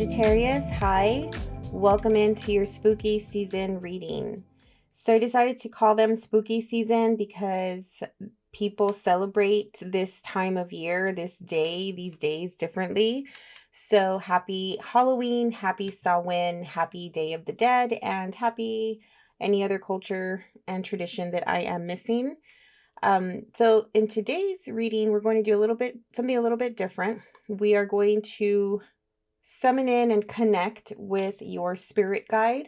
Sagittarius, hi. Welcome into your spooky season reading. So I decided to call them spooky season because people celebrate this time of year, this day, these days differently. So happy Halloween, happy Samhain, happy Day of the Dead, and happy any other culture and tradition that I am missing. So in today's reading, we're going to do something a little bit different. We are going to summon in and connect with your spirit guide.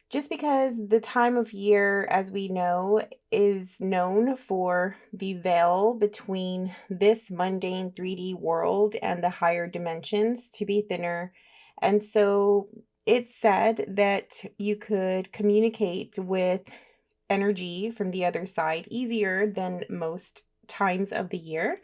Just because the time of year, as we know, is known for the veil between this mundane 3D world and the higher dimensions to be thinner. And so it's said that you could communicate with energy from the other side easier than most times of the year.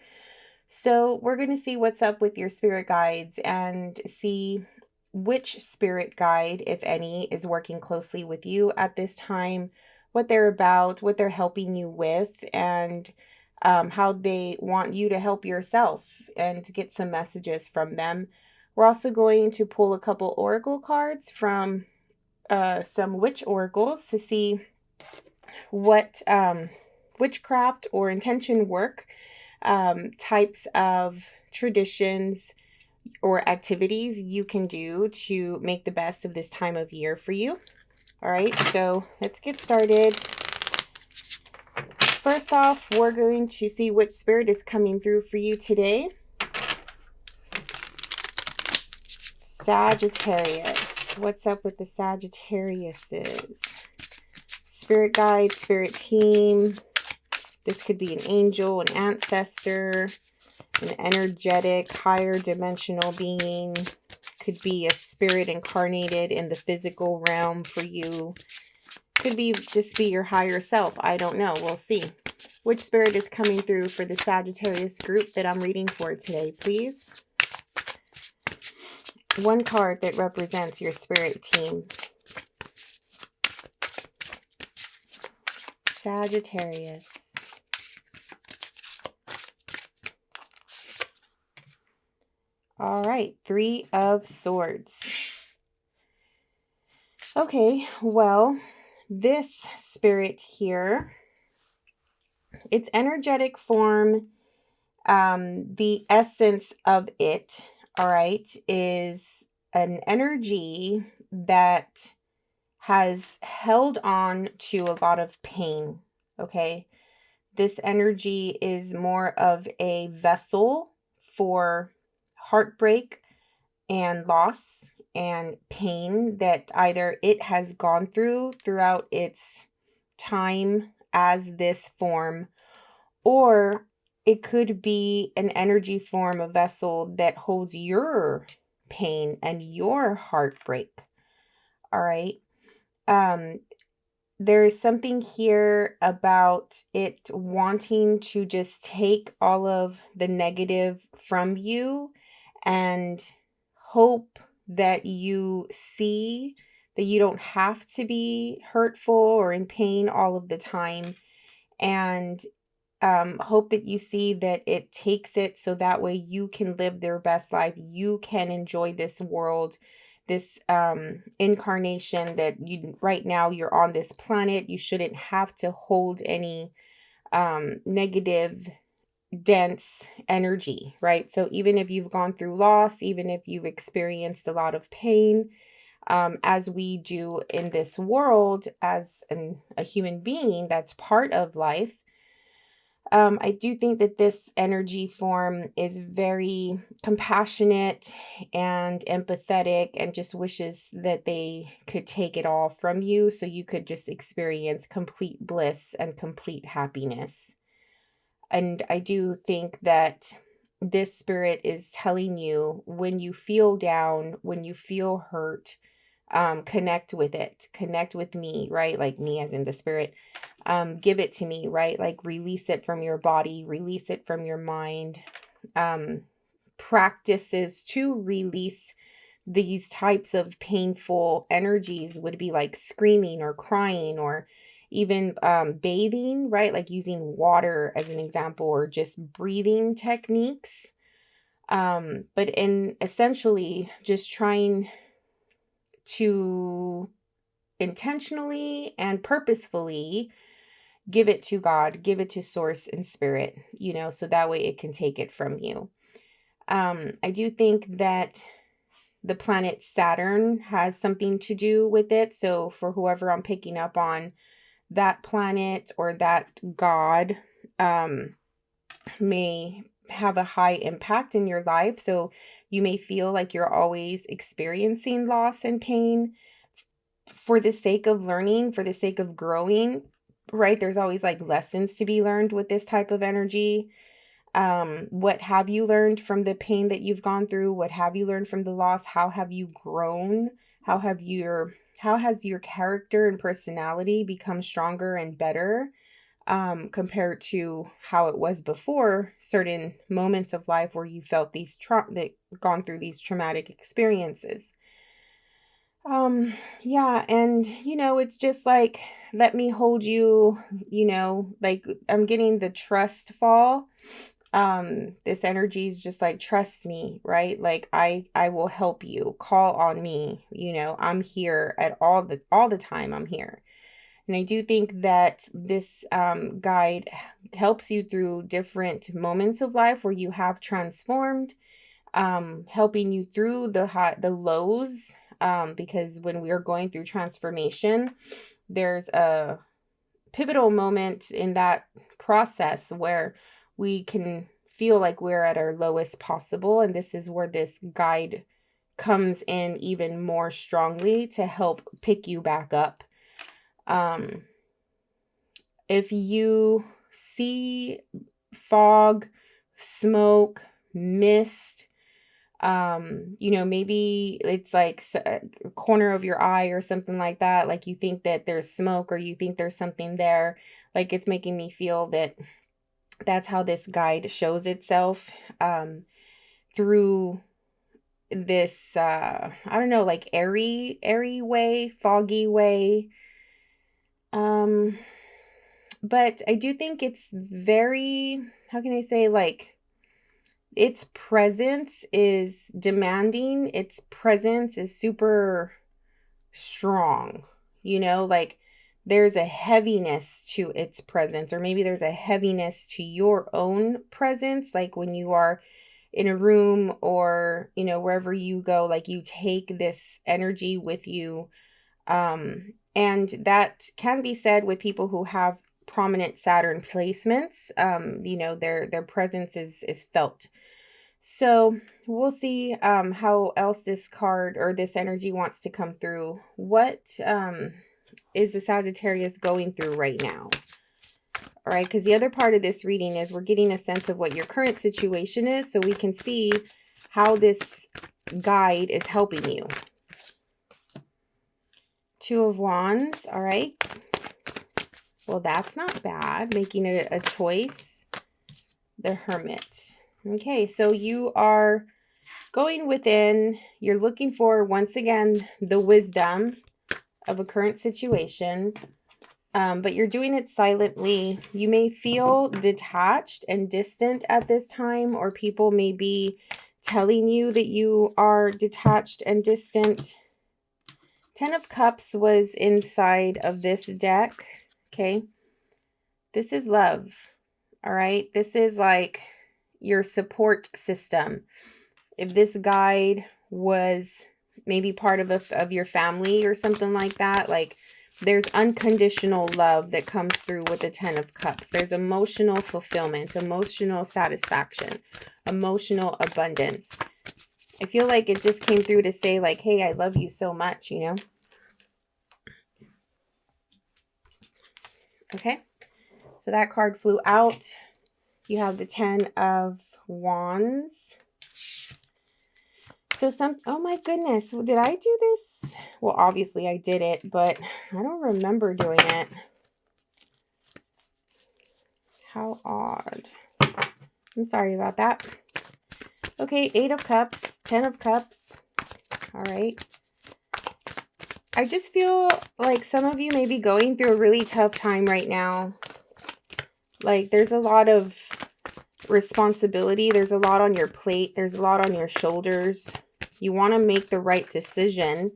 So we're going to see what's up with your spirit guides and see which spirit guide, if any, is working closely with you at this time, what they're about, what they're helping you with, and how they want you to help yourself and to get some messages from them. We're also going to pull a couple oracle cards from some witch oracles to see what witchcraft or intention work types of traditions or activities you can do to make the best of this time of year for you. All right, so let's get started. First off, we're going to see which spirit is coming through for you today. Sagittarius. What's up with the Sagittariuses? Spirit guide, spirit team. This could be an angel, an ancestor, an energetic, higher dimensional being. Could be a spirit incarnated in the physical realm for you. Could be just be your higher self. I don't know. We'll see. Which spirit is coming through for the Sagittarius group that I'm reading for today, please? One card that represents your spirit team. Sagittarius. All right, Three of Swords. Okay, well, this spirit here, its energetic form, the essence of it, all right, is an energy that has held on to a lot of pain, okay? This energy is more of a vessel for heartbreak and loss and pain that either it has gone throughout its time as this form, or it could be an energy form, a vessel that holds your pain and your heartbreak. All right. There is something here about it wanting to just take all of the negative from you and hope that you see that you don't have to be hurtful or in pain all of the time, and hope that you see that it takes it so that way you can live their best life. You can enjoy this world, this incarnation that you right now you're on this planet. You shouldn't have to hold any negative dense energy, right? So even if you've gone through loss, even if you've experienced a lot of pain, as we do in this world as a human being, that's part of life. I do think that this energy form is very compassionate and empathetic and just wishes that they could take it all from you so you could just experience complete bliss and complete happiness. And I do think that this spirit is telling you when you feel down, when you feel hurt, connect with it, connect with me, right? Like me as in the spirit. Give it to me, right? Like release it from your body, release it from your mind. Practices to release these types of painful energies would be like screaming or crying, or even bathing, right? Like using water as an example, or just breathing techniques. But in essentially just trying to intentionally and purposefully give it to God, give it to source and spirit, so that way it can take it from you. I do think that the planet Saturn has something to do with it. So for whoever I'm picking up on, that planet or that God may have a high impact in your life. So you may feel like you're always experiencing loss and pain for the sake of learning, for the sake of growing, right? There's always like lessons to be learned with this type of energy. What have you learned from the pain that you've gone through? What have you learned from the loss? How have you grown? How has your character and personality become stronger and better compared to how it was before certain moments of life where you felt gone through these traumatic experiences? Yeah, and it's just like, let me hold you, like I'm getting the trust fall. This energy is just like, trust me, right? Like I will help you. Call on me. I'm here at all the time. I'm here. And I do think that this guide helps you through different moments of life where you have transformed, helping you through the lows, because when we are going through transformation, there's a pivotal moment in that process where we can feel like we're at our lowest possible. And this is where this guide comes in even more strongly to help pick you back up. If you see fog, smoke, mist, maybe it's like a corner of your eye or something like that. Like you think that there's smoke or you think there's something there. Like it's making me feel that that's how this guide shows itself, through this, I don't know, like airy way, foggy way. But I do think it's very, how can I say, like, its presence is demanding. Its presence is super strong, like there's a heaviness to its presence, or maybe there's a heaviness to your own presence. Like when you are in a room or, wherever you go, like you take this energy with you. And that can be said with people who have prominent Saturn placements. Their presence is felt. So we'll see how else this card or this energy wants to come through. What is the Sagittarius going through right now? All right, because the other part of this reading is we're getting a sense of what your current situation is so we can see how this guide is helping you. Two of Wands, all right. Well, that's not bad. Making a choice. The Hermit. Okay, so you are going within. You're looking for, once again, the wisdom of a current situation. But you're doing it silently. You may feel detached and distant at this time, or people may be telling you that you are detached and distant. 10 of Cups was inside of this deck. Okay. This is love. All right. This is like your support system. If this guide was maybe part of your family or something like that, like there's unconditional love that comes through with the 10 of Cups. There's emotional fulfillment, emotional satisfaction, emotional abundance. I feel like it just came through to say like, hey, I love you so much, Okay. So that card flew out. You have the 10 of Wands. So oh my goodness, did I do this? Well, obviously I did it, but I don't remember doing it. How odd. I'm sorry about that. Okay, 8 of Cups, 10 of Cups. All right. I just feel like some of you may be going through a really tough time right now. Like there's a lot of responsibility. There's a lot on your plate. There's a lot on your shoulders. You want to make the right decision.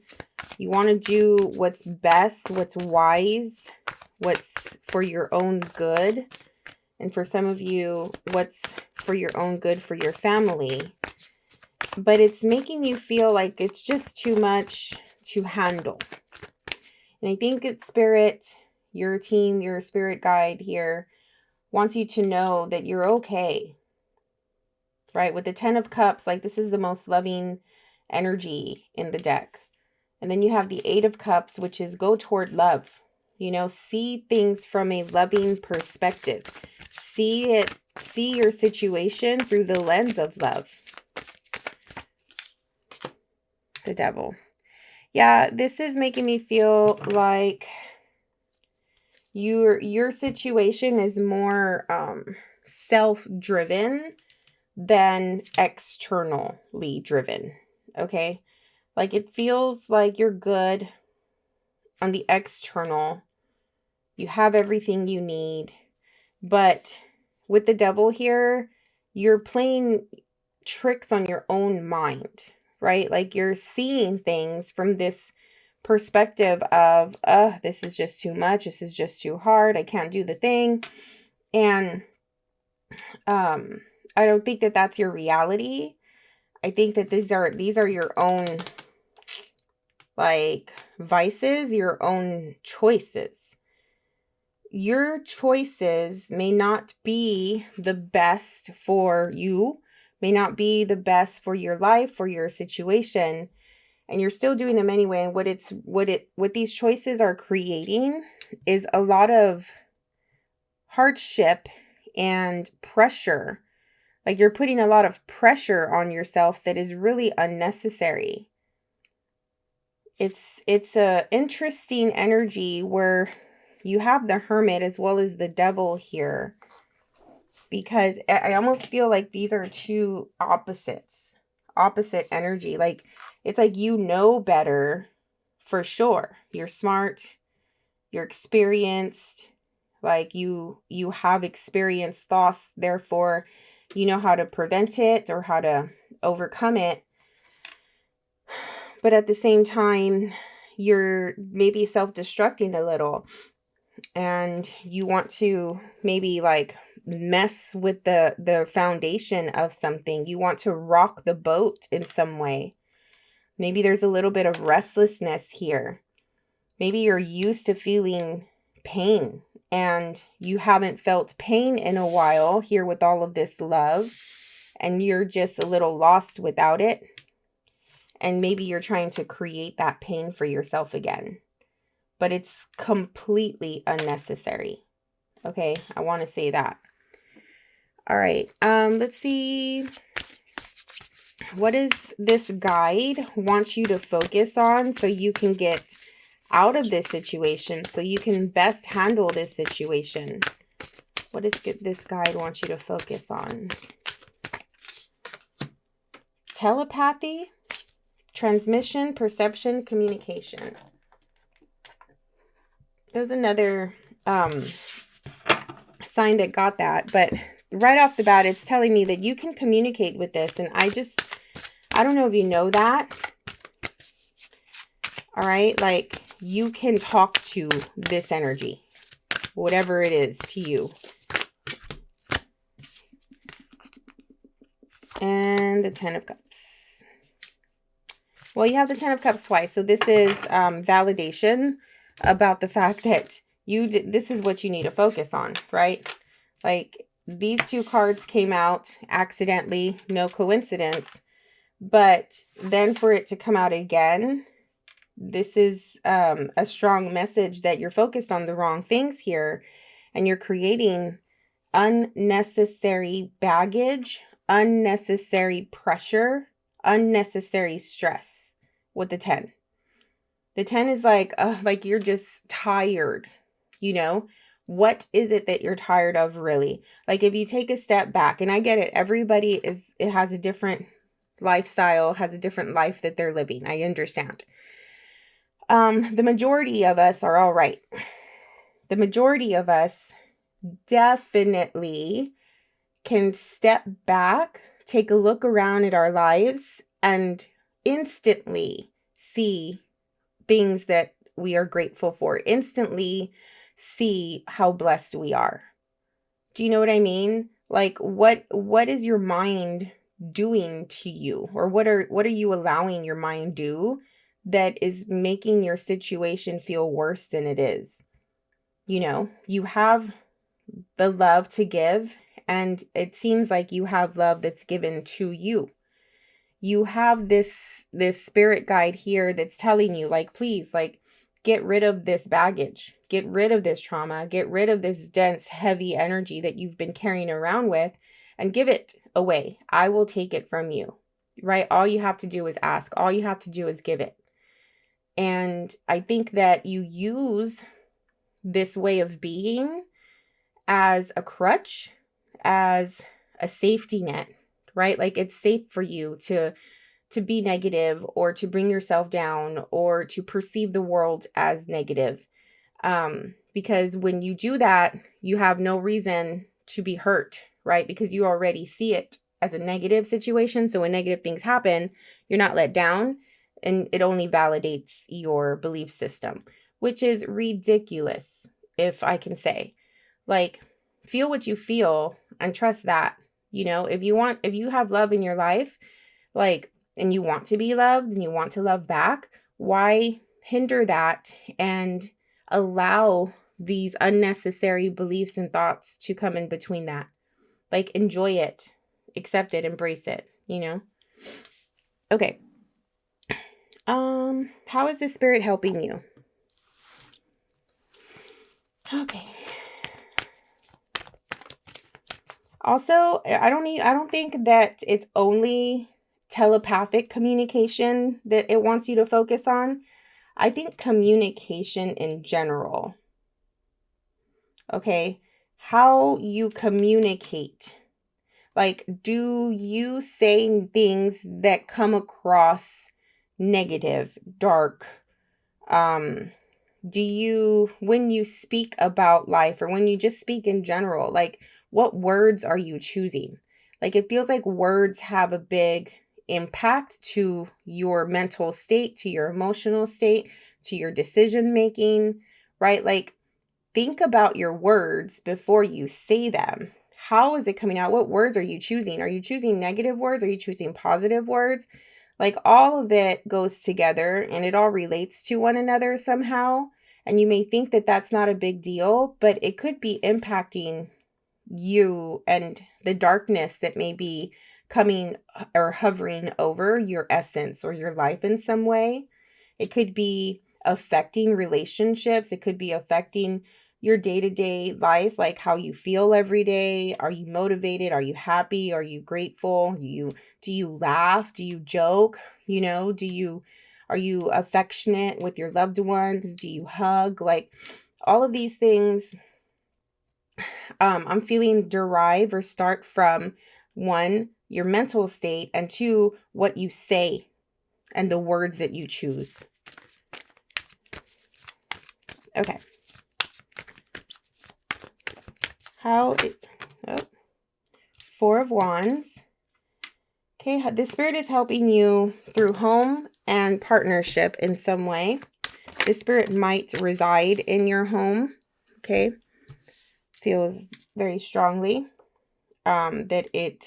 You want to do what's best, what's wise, what's for your own good. And for some of you, what's for your own good for your family. But it's making you feel like it's just too much to handle. And I think it's Spirit, your team, your spirit guide here wants you to know that you're okay. Right? With the 10 of Cups, like this is the most loving energy in the deck. And then you have the 8 of Cups, which is go toward love. You know, see things from a loving perspective. See your situation through the lens of love. The Devil. Yeah, this is making me feel like your situation is more self-driven than externally driven. Okay? Like it feels like you're good on the external. You have everything you need. But with the Devil here, you're playing tricks on your own mind, right? Like you're seeing things from this perspective of, this is just too much. This is just too hard. I can't do the thing. And I don't think that that's your reality. I think that these are your own like vices, your own choices. Your choices may not be the best for you, may not be the best for your life, for your situation, and you're still doing them anyway. And what these choices are creating is a lot of hardship and pressure. Like you're putting a lot of pressure on yourself that is really unnecessary. It's a interesting energy where you have the Hermit as well as the Devil here, because I almost feel like these are two opposite energy. Like it's like you know better for sure. You're smart, you're experienced, like you have experienced loss, therefore you know how to prevent it or how to overcome it. But at the same time, you're maybe self-destructing a little. And you want to maybe like mess with the foundation of something. You want to rock the boat in some way. Maybe there's a little bit of restlessness here. Maybe you're used to feeling pain and you haven't felt pain in a while here with all of this love, and you're just a little lost without it. And maybe you're trying to create that pain for yourself again. But it's completely unnecessary. Okay, I want to say that. All right, let's see. What does this guide want you to focus on so you can get out of this situation, so you can best handle this situation? What does this guide want you to focus on? Telepathy, transmission, perception, communication. There's another sign that got that, but right off the bat, it's telling me that you can communicate with this. And I don't know if you know that. All right. Like you can talk to this energy, whatever it is to you. And the 10 of Cups. Well, you have the 10 of Cups twice. So this is validation about the fact that this is what you need to focus on, right? Like these two cards came out accidentally, no coincidence, but then for it to come out again, this is a strong message that you're focused on the wrong things here, and you're creating unnecessary baggage, unnecessary pressure, unnecessary stress with the 10. The 10 is like you're just tired, you know? What is it that you're tired of, really? Like if you take a step back, and I get it, everybody has a different lifestyle, has a different life that they're living. I understand. The majority of us are all right. The majority of us definitely can step back, take a look around at our lives, and instantly see things that we are grateful for, instantly see how blessed we are. Do you know what I mean? Like what is your mind doing to you, or what are you allowing your mind do that is making your situation feel worse than it is? You know, you have the love to give, and it seems like you have love that's given to you. You have this spirit guide here that's telling you, like, please, like, get rid of this baggage, get rid of this trauma, get rid of this dense, heavy energy that you've been carrying around with, and give it away. I will take it from you, right? All you have to do is ask. All you have to do is give it. And I think that you use this way of being as a crutch, as a safety net, right? Like, it's safe for you to be negative, or to bring yourself down, or to perceive the world as negative. Because when you do that, you have no reason to be hurt, right? Because you already see it as a negative situation. So when negative things happen, you're not let down, and it only validates your belief system, which is ridiculous, if I can say. Like, feel what you feel and trust that. You know, if you have love in your life, like, and you want to be loved and you want to love back, why hinder that and allow these unnecessary beliefs and thoughts to come in between that? Like, enjoy it, accept it, embrace it, you know? Okay. How is the spirit helping you? Okay. Also, I don't think that it's only telepathic communication that it wants you to focus on. I think communication in general. Okay. How you communicate. Like, do you say things that come across negative, dark? Do you, when you speak about life, or when you just speak in general, like, what words are you choosing? Like, it feels like words have a big impact to your mental state, to your emotional state, to your decision making, right? Like, think about your words before you say them. How is it coming out? What words are you choosing? Are you choosing negative words? Are you choosing positive words? Like, all of it goes together, and it all relates to one another somehow. And you may think that that's not a big deal, but it could be impacting you and the darkness that may be coming or hovering over your essence or your life in some way. It could be affecting relationships. It could be affecting your day-to-day life, like how you feel every day. Are you motivated? Are you happy? Are you grateful? Do you laugh? Do you joke? You know, are you affectionate with your loved ones? Do you hug? Like, all of these things, I'm feeling derive or start from, one, your mental state, and two, what you say and the words that you choose. Okay. Four of Wands. Okay, the spirit is helping you through home and partnership in some way. The spirit might reside in your home. Okay. Feels very strongly that it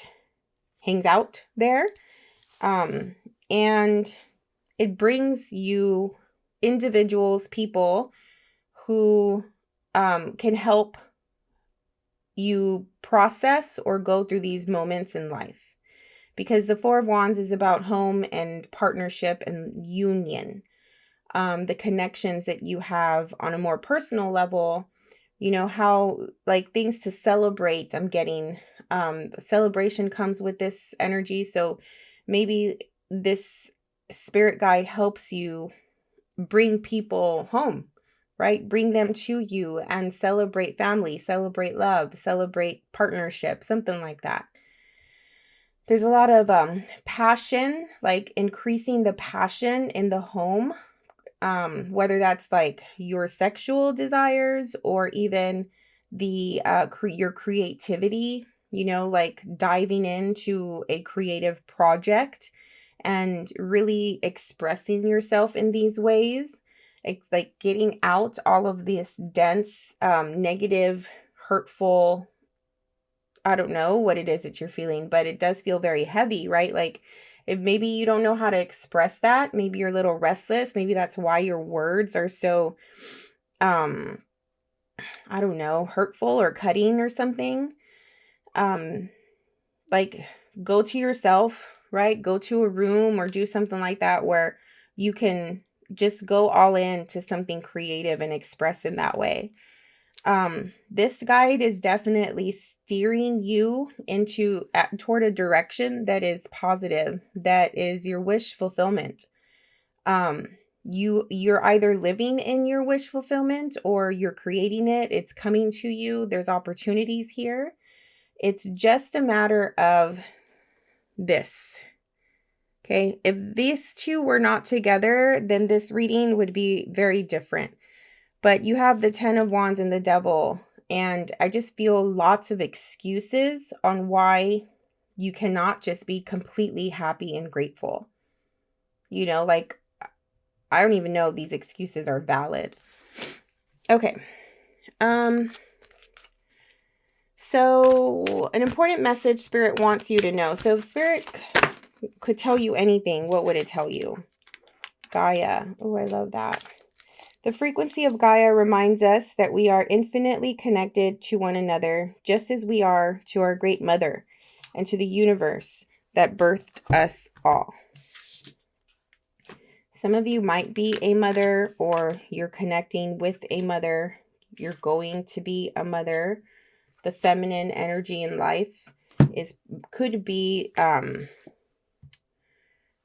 hangs out there. And it brings you individuals, people who can help you process or go through these moments in life. Because the Four of Wands is about home and partnership and union. The connections that you have on a more personal level, you know, how, like, things to celebrate. I'm getting celebration comes with this energy. So maybe this spirit guide helps you bring people home, right? Bring them to you and celebrate family, celebrate love, celebrate partnership, something like that. There's a lot of passion, like increasing the passion in the home, whether that's like your sexual desires or even the your creativity, like diving into a creative project and really expressing yourself in these ways. It's like getting out all of this dense, negative, hurtful, I don't know what it is that you're feeling, but it does feel very heavy, right? Like if maybe you don't know how to express that, maybe you're a little restless, maybe that's why your words are so, um, I don't know, hurtful or cutting or something. Um, like go to yourself, right? Go to a room or do something like that where you can just go all in to something creative and express in that way. This guide is definitely steering you toward a direction that is positive, that is your wish fulfillment. Um, you're either living in your wish fulfillment or you're creating it. It's coming to you. There's opportunities here. It's just a matter of this. Okay. If these two were not together, then this reading would be very different. But you have the 10 of Wands and the Devil, and I just feel lots of excuses on why you cannot just be completely happy and grateful. Like, I don't even know if these excuses are valid. Okay. So an important message Spirit wants you to know. So if Spirit could tell you anything, what would it tell you? Gaia. Oh, I love that. The frequency of Gaia reminds us that we are infinitely connected to one another, just as we are to our great mother and to the universe that birthed us all. Some of you might be a mother, or you're connecting with a mother. You're going to be a mother. The feminine energy in life could be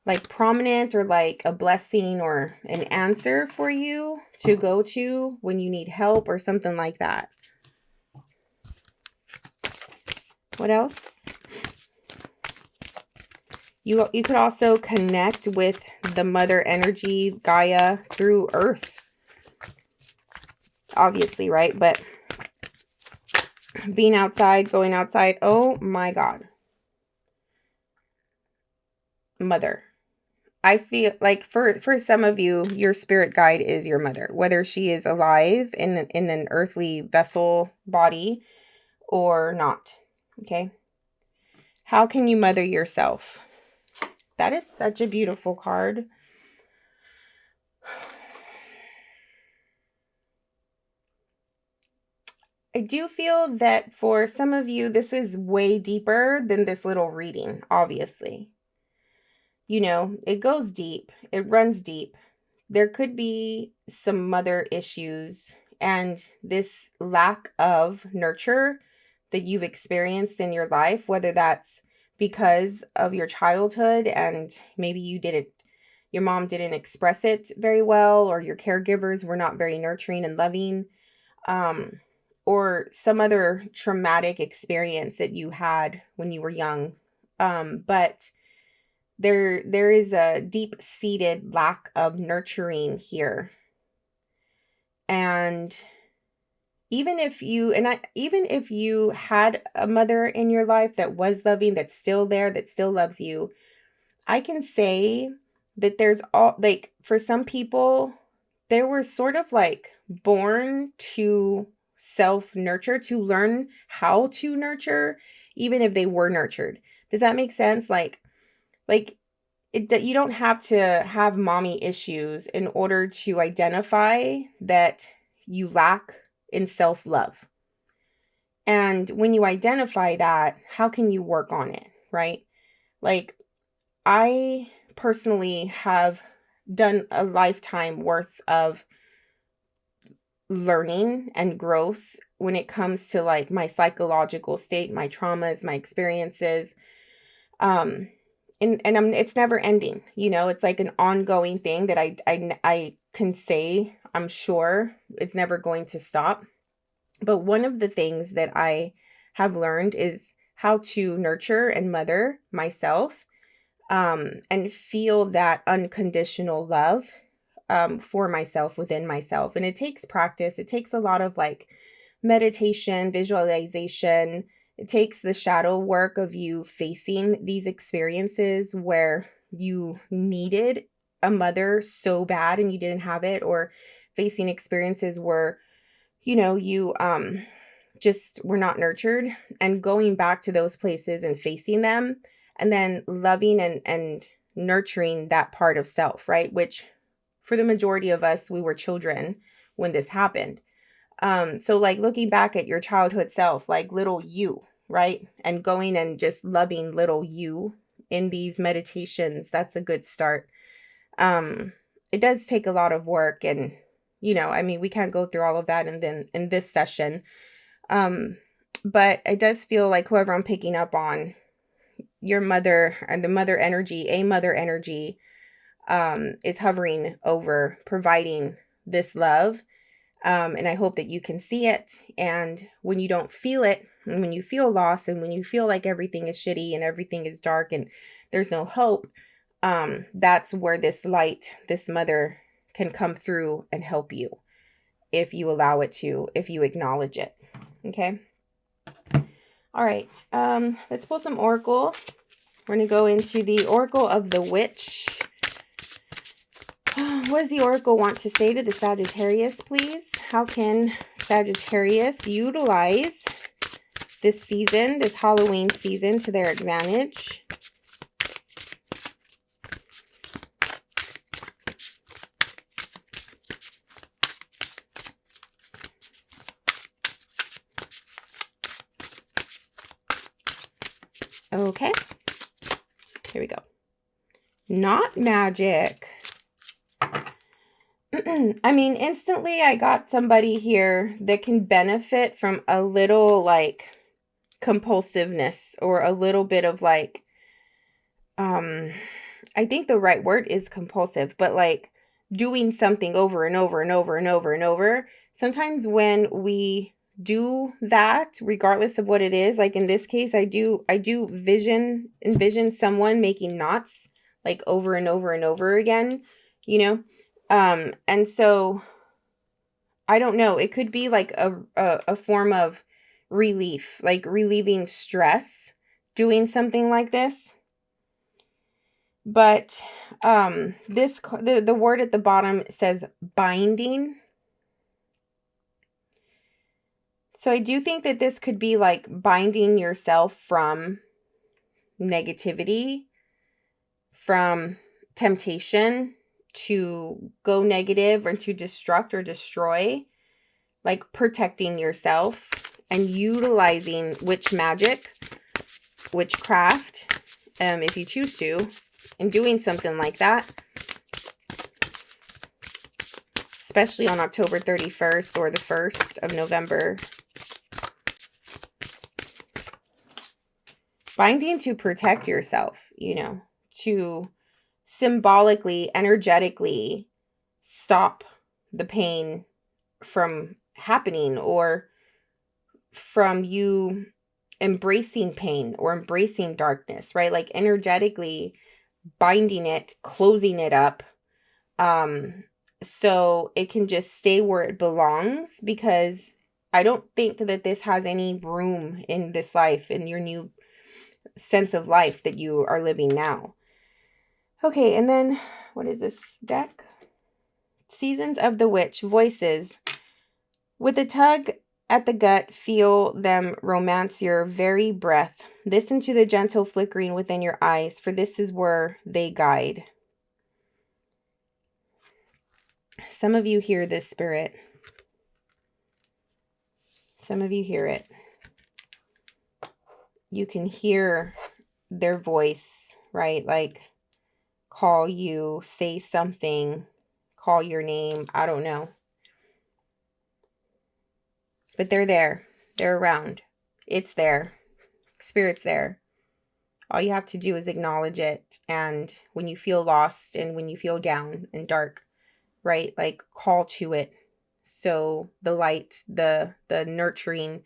like prominent, or like a blessing or an answer for you to go to when you need help or something like that. What else? You could also connect with the mother energy, Gaia, through Earth. Obviously, right? But being outside, going outside, oh my God. Mother. I feel like for some of you, your spirit guide is your mother, whether she is alive in an earthly vessel body or not. Okay. How can you mother yourself? That is such a beautiful card. I do feel that for some of you, this is way deeper than this little reading, obviously. It goes deep. It runs deep. There could be some mother issues and this lack of nurture that you've experienced in your life, whether that's because of your childhood and maybe your mom didn't express it very well, or your caregivers were not very nurturing and loving, or some other traumatic experience that you had when you were young. But there is a deep-seated lack of nurturing here. And even if you had a mother in your life that was loving, that's still there, that still loves you, I can say that there's like, for some people, they were sort of like born to self-nurture, to learn how to nurture, even if they were nurtured. Does that make sense? Like you don't have to have mommy issues in order to identify that you lack in self-love. And when you identify that, how can you work on it, right? Like, I personally have done a lifetime worth of learning and growth when it comes to like my psychological state, my traumas, my experiences. It's never ending, it's like an ongoing thing that I can say, I'm sure it's never going to stop. But one of the things that I have learned is how to nurture and mother myself, and feel that unconditional love, for myself, within myself. And it takes practice. It takes a lot of like meditation, visualization, It takes the shadow work of you facing these experiences where you needed a mother so bad and you didn't have it, or facing experiences where, you just were not nurtured, and going back to those places and facing them, and then loving and nurturing that part of self, right? Which for the majority of us, we were children when this happened. So like looking back at your childhood self, like little you, right? And going and just loving little you in these meditations, that's a good start. It does take a lot of work, and we can't go through all of that in this session. But it does feel like whoever I'm picking up on, your mother and the mother energy, a mother energy, is hovering over providing this love. And I hope that you can see it. And when you don't feel it, and when you feel lost, and when you feel like everything is shitty and everything is dark and there's no hope, that's where this light, this mother, can come through and help you if you allow it to, if you acknowledge it. Okay. All right. Let's pull some oracle. We're going to go into the Oracle of the Witch. What does the Oracle want to say to the Sagittarius, please? How can Sagittarius utilize this season, this Halloween season, to their advantage? Okay. Here we go. Not magic. I mean, instantly I got somebody here that can benefit from a little like compulsiveness, or a little bit of like, I think the right word is compulsive, but like doing something over and over and over and over and over. Sometimes when we do that, regardless of what it is, like in this case, I do envision someone making knots like over and over and over again, and so I don't know, it could be like a form of relief, like relieving stress, doing something like this. But the word at the bottom says binding. So I do think that this could be like binding yourself from negativity, from temptation to go negative, or to destruct or destroy, like protecting yourself and utilizing witchcraft, if you choose to, and doing something like that, especially on October 31st or the 1st of November. Binding to protect yourself, to symbolically, energetically stop the pain from happening, or from you embracing pain or embracing darkness, right? Like energetically binding it, closing it up, so it can just stay where it belongs, because I don't think that this has any room in this life, in your new sense of life that you are living now. Okay, and then what is this deck? Seasons of the Witch, voices. With a tug at the gut, feel them romance your very breath. Listen to the gentle flickering within your eyes, for this is where they guide. Some of you hear this, Spirit. Some of you hear it. You can hear their voice, right? Like call you, say something, call your name. I don't know. But they're there. They're around. It's there. Spirit's there. All you have to do is acknowledge it. And when you feel lost and when you feel down and dark, right? Like call to it. So the light, the nurturing,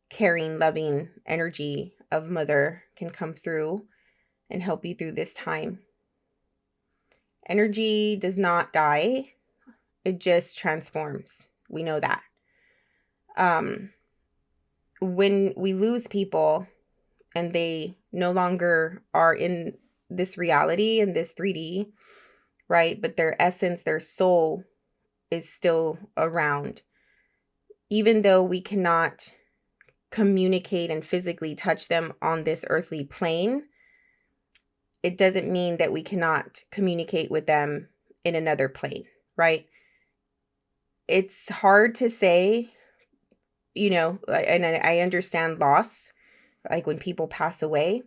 caring, loving energy of Mother can come through and help you through this time. Energy does not die. It just transforms. We know that. when we lose people and they no longer are in this reality, in this 3D, right? But their essence, their soul is still around. Even though we cannot communicate and physically touch them on this earthly plane, it doesn't mean that we cannot communicate with them in another plane, right? It's hard to say, and I understand loss, like when people pass away.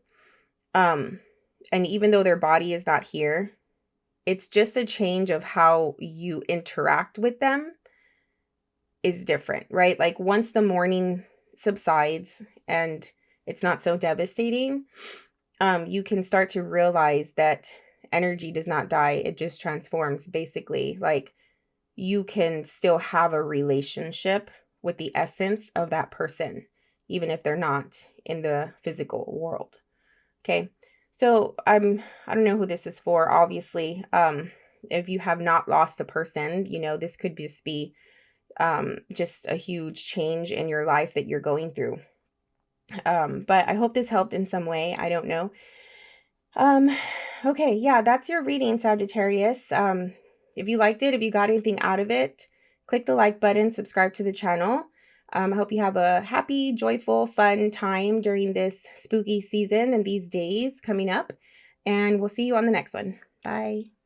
And even though their body is not here, it's just a change of how you interact with them is different, right? Like once the mourning subsides and it's not so devastating, you can start to realize that energy does not die. It just transforms, basically. Like you can still have a relationship with the essence of that person, even if they're not in the physical world. Okay. So I don't know who this is for, obviously. If you have not lost a person, this could just be just a huge change in your life that you're going through. But I hope this helped in some way. I don't know. Okay, yeah, that's your reading, Sagittarius. If you liked it, if you got anything out of it, click the like button, subscribe to the channel. I hope you have a happy, joyful, fun time during this spooky season and these days coming up. And we'll see you on the next one. Bye.